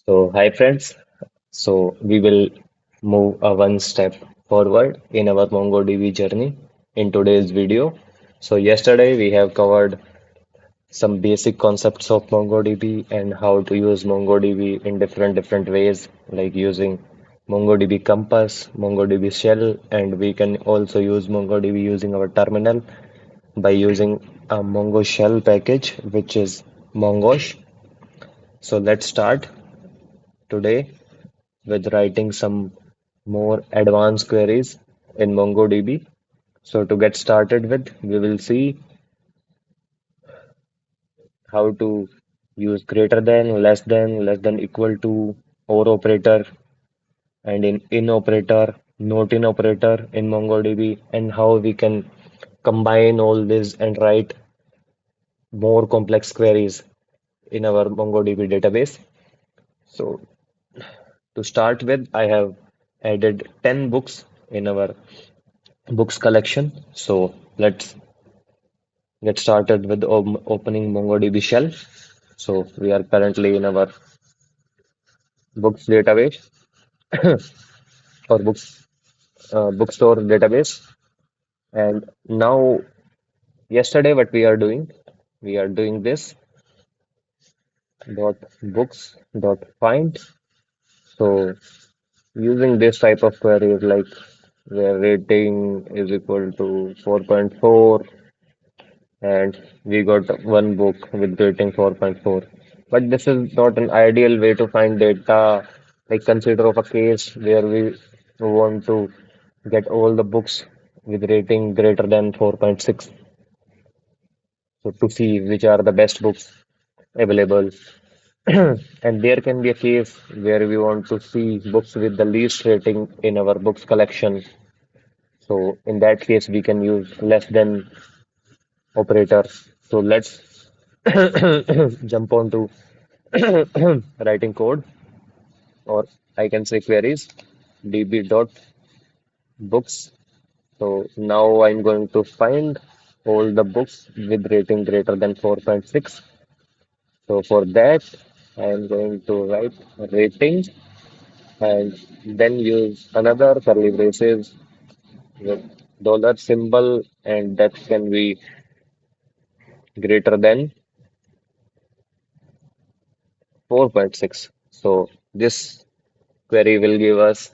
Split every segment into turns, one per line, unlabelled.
Hi friends. We will move a one step forward in our MongoDB journey in today's video. Yesterday we have covered some basic concepts of MongoDB and how to use MongoDB in different ways, like using MongoDB Compass, MongoDB Shell, and we can also use MongoDB using our terminal by using a Mongo Shell package, which is Mongosh. So let's start today with writing some more advanced queries in MongoDB. So to get started with, we will see how to use greater than, less than, equal to, or operator, and in operator, not in operator in MongoDB, and how we can combine all this and write more complex queries in our MongoDB database. So to start with, I have added 10 books in our books collection. So let's get started with opening MongoDB shell. So we are currently in our books database or bookstore database. And now, yesterday, what we are doing this dot books dot find. So using this type of queries like where rating is equal to 4.4 and we got one book with rating 4.4. But this is not an ideal way to find data. Like consider of a case where we want to get all the books with rating greater than 4.6. So to see which are the best books available. And there can be a case where we want to see books with the least rating in our books collection. So in that case, we can use less than operator. So let's jump on to writing code, or I can say queries db dot books. So now I'm going to find all the books with rating greater than 4.6. So for that, I'm going to write rating and then use another curly braces with dollar symbol, and that can be greater than 4.6. So this query will give us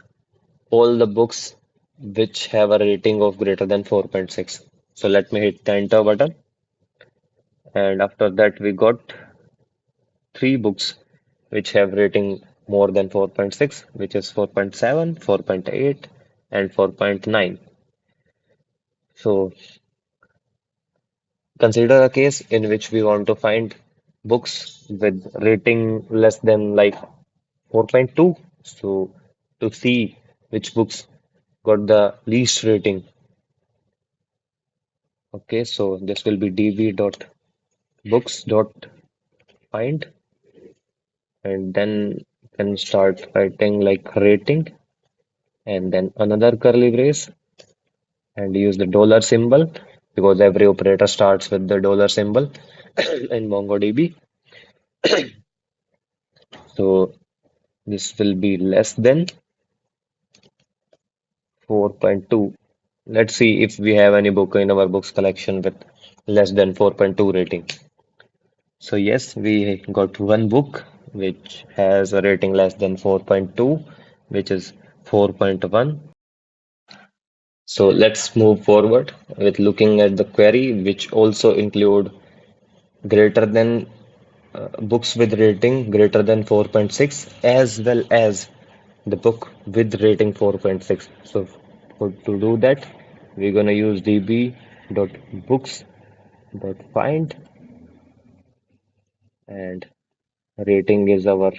all the books which have a rating of greater than 4.6. So let me hit the enter button. And after that, we got three books which have rating more than 4.6, which is 4.7, 4.8, and 4.9. So consider a case in which we want to find books with rating less than like 4.2. So to see which books got the least rating. Okay, so this will be db.books.find, and then you can start writing like rating and then another curly brace and use the dollar symbol because every operator starts with the dollar symbol in MongoDB. So this will be less than 4.2. Let's see if we have any book in our books collection with less than 4.2 rating. So yes, we got one book which has a rating less than 4.2, which is 4.1. So let's move forward with looking at the query, which also include greater than books with rating greater than 4.6 as well as the book with rating 4.6. So to do that, we're gonna use db.books.find and rating is our,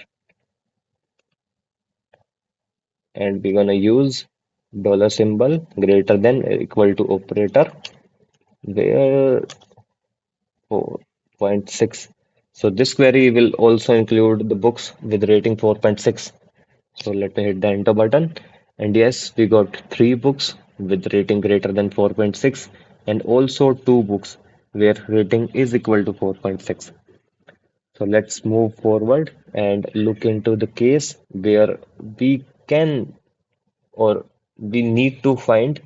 and we're gonna use dollar symbol greater than equal to operator where 4.6. So this query will also include the books with rating 4.6. So let me hit the enter button. And yes, we got three books with rating greater than 4.6 and also two books where rating is equal to 4.6. So let's move forward and look into the case where we can or we need to find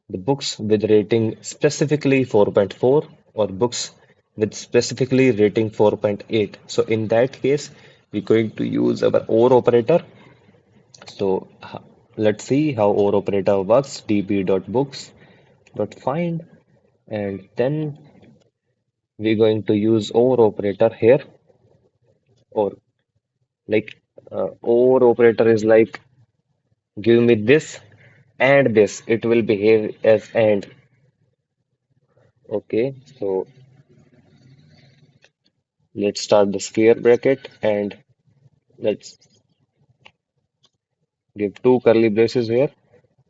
the books with rating specifically 4.4 or books with specifically rating 4.8. So in that case, we're going to use our OR operator. So let's see how OR operator works. db.books.find, and then we're going to use OR operator here, or like OR operator is like give me this and this. It will behave as and. Okay, so let's start the square bracket and let's give two curly braces here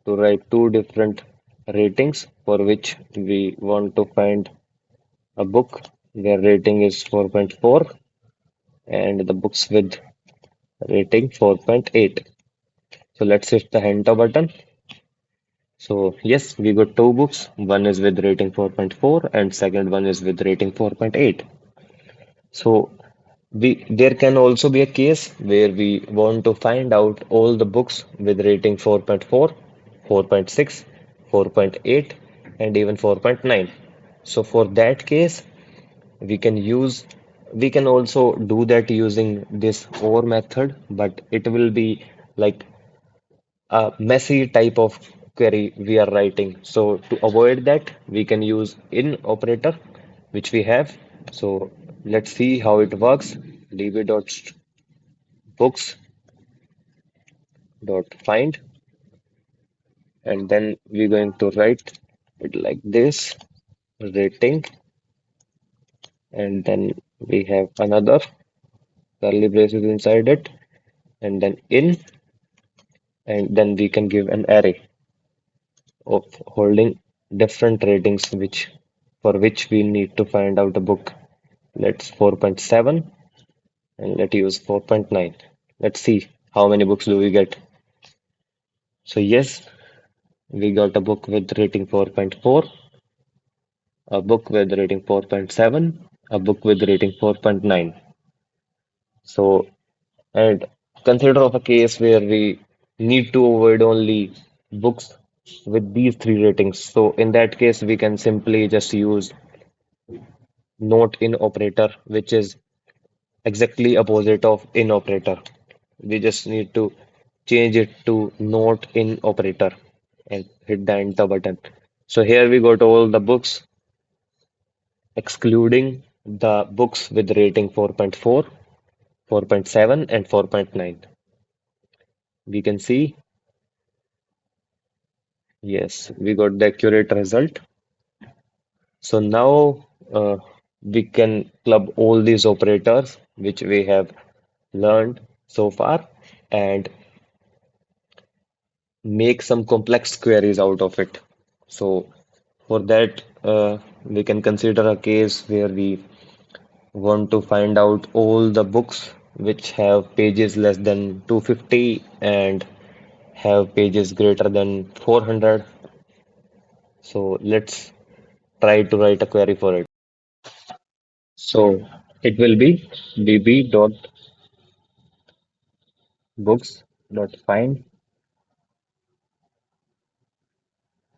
to write two different ratings for which we want to find a book where rating is 4.4 and the books with rating 4.8. So let's hit the enter button. So yes, we got two books. One is with rating 4.4 and second one is with rating 4.8. So there can also be a case where we want to find out all the books with rating 4.4, 4.6, 4.8, and even 4.9. So for that case, we can use we can also do that using this OR method, but it will be like a messy type of query we are writing. So to avoid that, we can use in operator, which we have. So let's see how it works. db.books.find, and then we're going to write it like this, rating, and then we have another curly braces inside it, and then in, and then we can give an array of holding different ratings which for which we need to find out a book. Let's 4.7 and let's use 4.9. Let's see how many books do we get. So yes, we got a book with rating 4.4, a book with rating 4.7, a book with rating 4.9. So, and consider of a case where we need to avoid only books with these three ratings. So in that case, we can simply just use not in operator, which is exactly opposite of in operator. We just need to change it to not in operator and hit the enter button. So here we got all the books excluding the books with rating 4.4, 4.7 and 4.9. We can see, yes, we got the accurate result. So now we can club all these operators which we have learned so far and make some complex queries out of it. So for that, we can consider a case where we want to find out all the books which have pages less than 250 and have pages greater than 400. So let's try to write a query for it. So it will be db.books.find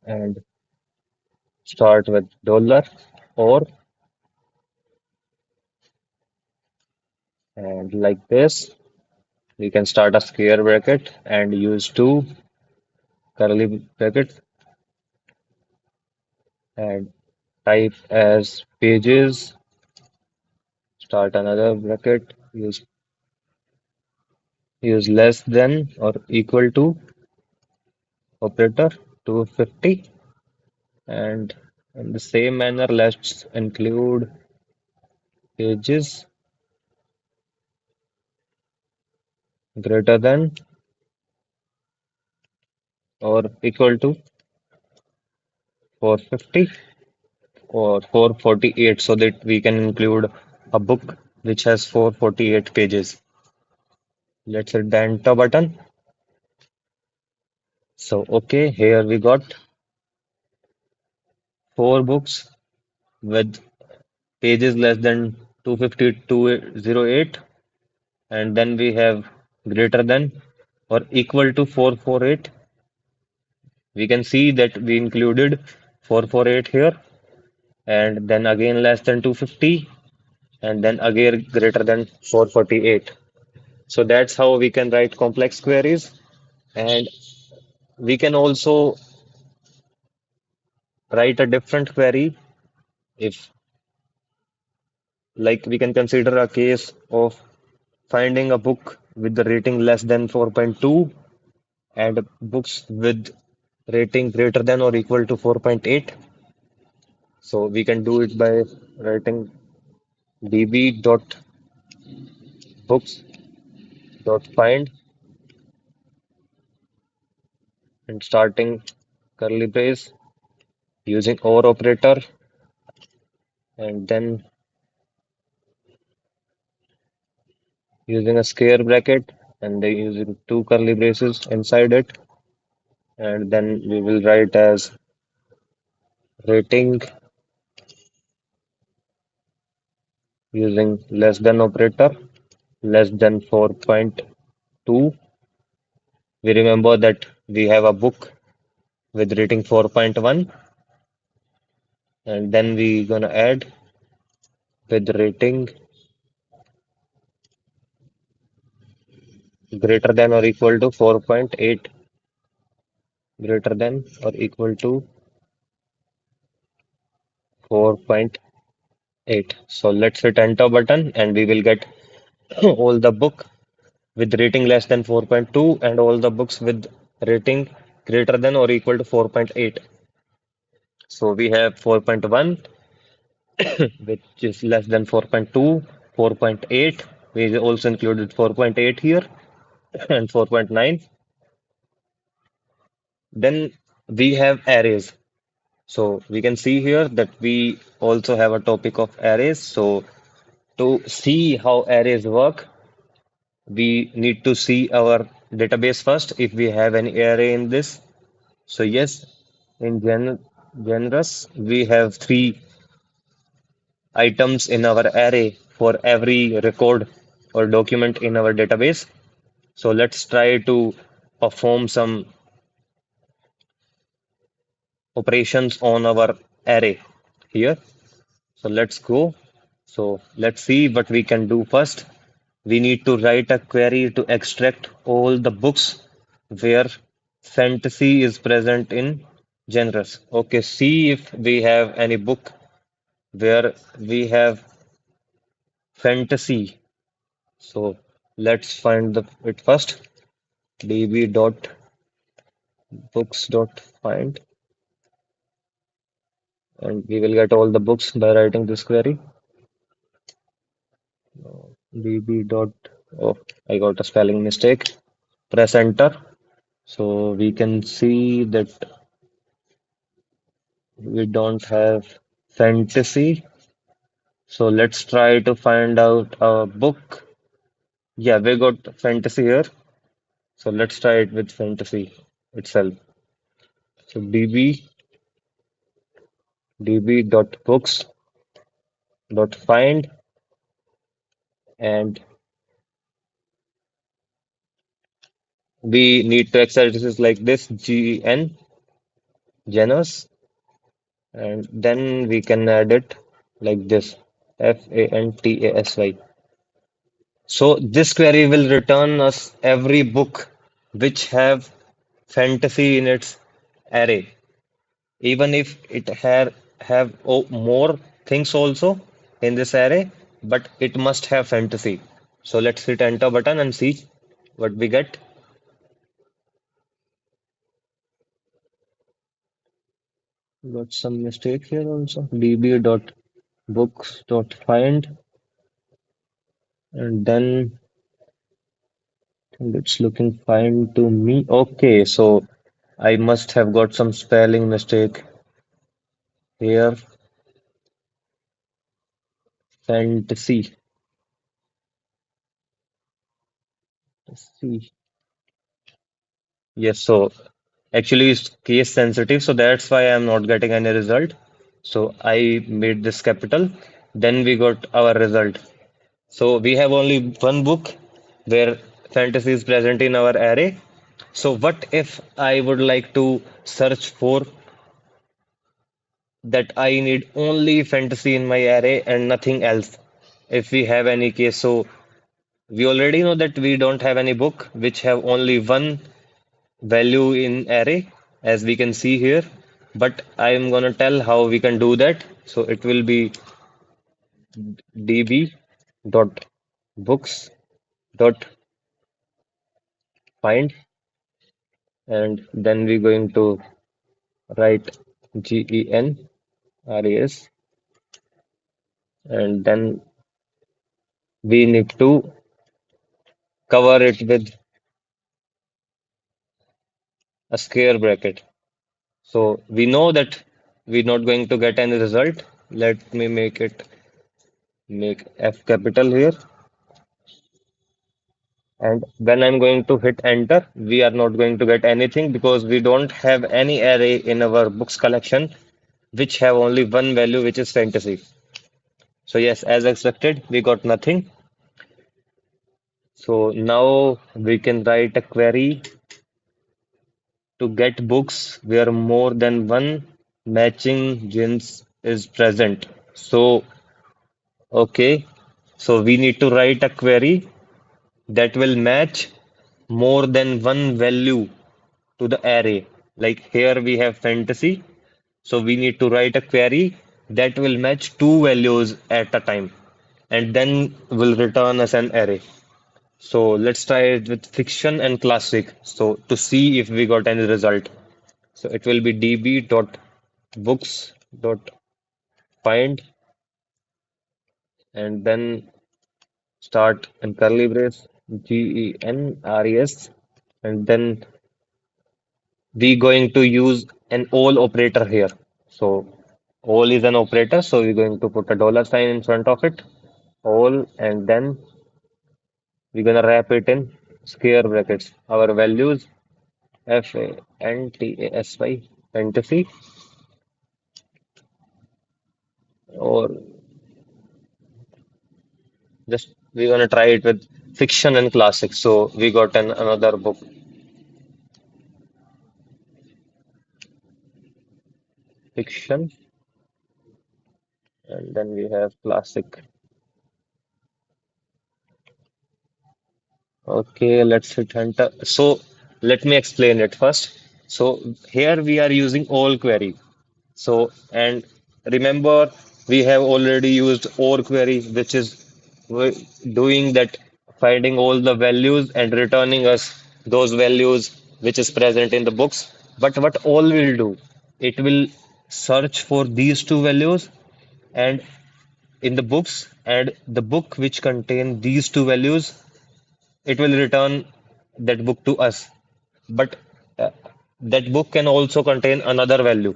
and start with dollar or and like this. We can start a square bracket and use two curly brackets and type as pages, start another bracket, use less than or equal to operator 250, and in the same manner let's include pages greater than or equal to 450 or 448 so that we can include a book which has 448 pages. Let's hit the enter button. So okay, here we got four books with pages less than 25208, and then we have greater than or equal to 448. We can see that we included 448 here, and then again less than 250, and then again greater than 448. So that's how we can write complex queries. And we can also write a different query if, like, we can consider a case of finding a book with the rating less than 4.2 and books with rating greater than or equal to 4.8. So we can do it by writing db.books.find and starting curly brace using OR operator, and then using a square bracket, and then using two curly braces inside it, and then we will write as rating using less than operator less than 4.2. We remember that we have a book with rating 4.1, and then we gonna add with rating greater than or equal to 4.8, greater than or equal to 4.8. So let's hit enter button and we will get all the book with rating less than 4.2 and all the books with rating greater than or equal to 4.8. So we have 4.1, which is less than 4.2, 4.8. We also included 4.8 here and 4.9. Then we have arrays. So we can see here that we also have a topic of arrays. So to see how arrays work, we need to see our database first if we have any array in this. So yes, in genres, we have three items in our array for every record or document in our database. So let's try to perform some operations on our array here. So let's go. So let's see what we can do first. We need to write a query to extract all the books where fantasy is present in genres. Okay, see if we have any book where we have fantasy. So let's find it first. db.books.find, and we will get all the books by writing this query. db dot oh, I got a spelling mistake. Press enter. So we can see that we don't have fantasy. So let's try to find out a book. Yeah, we got fantasy here. So let's try it with fantasy itself. So db.books.find, and we need to access this is like this genus, and then we can add it like this fantasy. So this query will return us every book which have fantasy in its array, even if it have more things also in this array, but it must have fantasy. So let's hit enter button and see what we get. Got some mistake here also. db.books.find, and then it's looking fine to me. Okay, so I must have got some spelling mistake here. Fantasy. See. Yes, so actually it's case sensitive, so that's why I'm not getting any result. So I made this capital. Then we got our result. So we have only one book where fantasy is present in our array. So what if I would like to search for that I need only fantasy in my array and nothing else? If we have any case, so we already know that we don't have any book which have only one value in array, as we can see here. But I am gonna tell how we can do that. So it will be db dot books dot find, and then we're going to write GENRES, and then we need to cover it with a square bracket. So we know that we're not going to get any result. Let me make F capital here. And when I'm going to hit enter, we are not going to get anything because we don't have any array in our books collection which have only one value, which is fantasy. So yes, as expected, we got nothing. So now we can write a query to get books where more than one matching genes is present. So, okay, so we need to write a query that will match more than one value to the array. Like here we have fantasy, so we need to write a query that will match two values at a time and then will return us an array. So let's try it with fiction and classic. So to see if we got any result. So it will be db dot books dot find, and then start in curly brace GENRES, and then we going to use an all operator here. So all is an operator, so we're going to put a dollar sign in front of it, all, and then we're gonna wrap it in square brackets. Our values fantasy fantasy, or just we're gonna try it with fiction and classic. So we got another book, fiction, and then we have classic. Okay, let's hit enter. So let me explain it first. So here we are using all query. So, and remember, we have already used OR query, which is doing that, finding all the values and returning us those values which is present in the books. But what all will do, it will search for these two values and in the books, and the book which contain these two values, it will return that book to us. But uh, that book can also contain another value.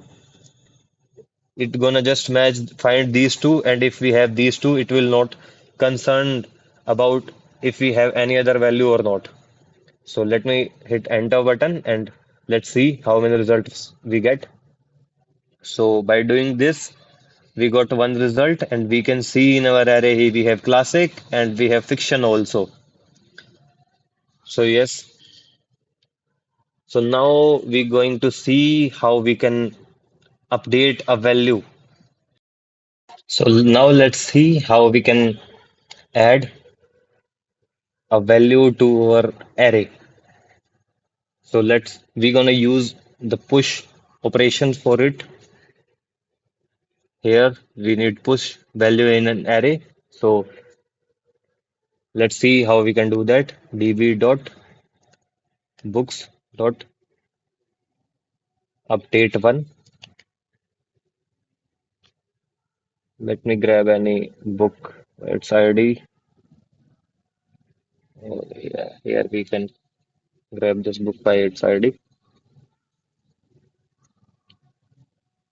It gonna just match, find these two, and if we have these two, it will not concerned about if we have any other value or not. So let me hit enter button and let's see how many results we get. So by doing this, we got one result, and we can see in our array we have classic and we have fiction also. So yes, so now we're going to see how we can update a value. So now let's see how we can add a value to our array. So we're gonna use the push operation for it. Here we need push value in an array. So let's see how we can do that. db dot books dot update one. Let me grab any book, its ID. Oh, yeah, here we can grab this book by its ID.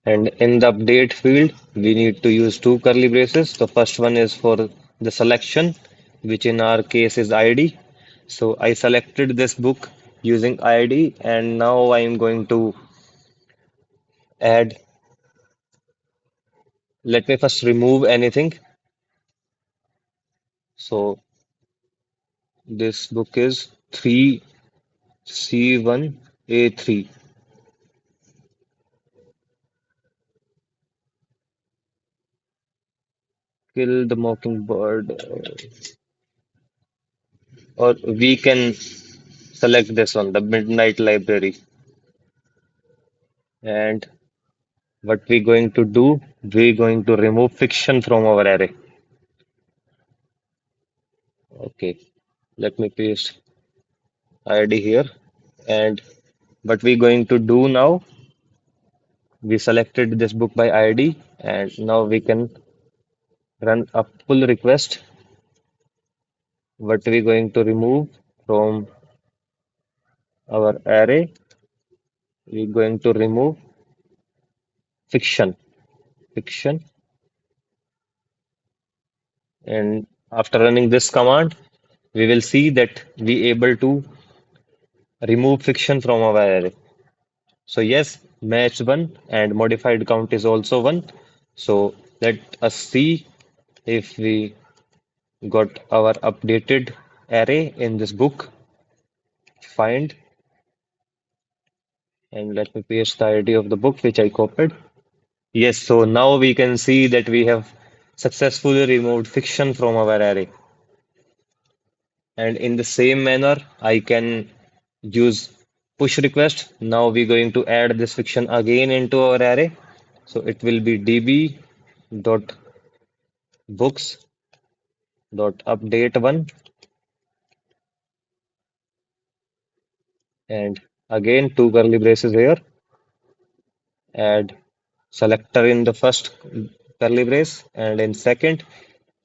And in the update field, we need to use two curly braces. The first one is for the selection, which in our case is ID. So I selected this book using ID, and now I am going to add. Let me first remove anything. So this book is 3C1A3. Kill the Mockingbird. Or we can select this one, the Midnight Library. And what we're going to do, we're going to remove fiction from our array. Okay, let me paste ID here. And what we're going to do now, we selected this book by ID, and now we can run a pull request. What we're going to remove from our array, we're going to remove fiction. Fiction. And after running this command, we will see that we able to remove fiction from our array. So yes, match 1 and modified count is also 1. So let us see if we got our updated array in this book. Find, and let me paste the ID of the book which I copied. Yes, so now we can see that we have successfully removed fiction from our array. And in the same manner, I can use push request. Now we're going to add this fiction again into our array. So it will be db dot books dot update one, and again two curly braces here. Add selector in the first curly brace, and in second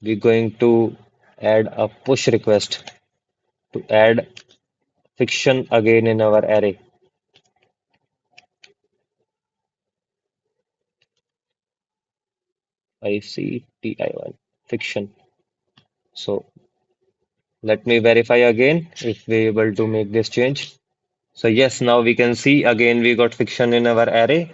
we're going to add a push request to add fiction again in our array. ICTI1 fiction. So let me verify again if we're able to make this change. So yes, now we can see again we got fiction in our array.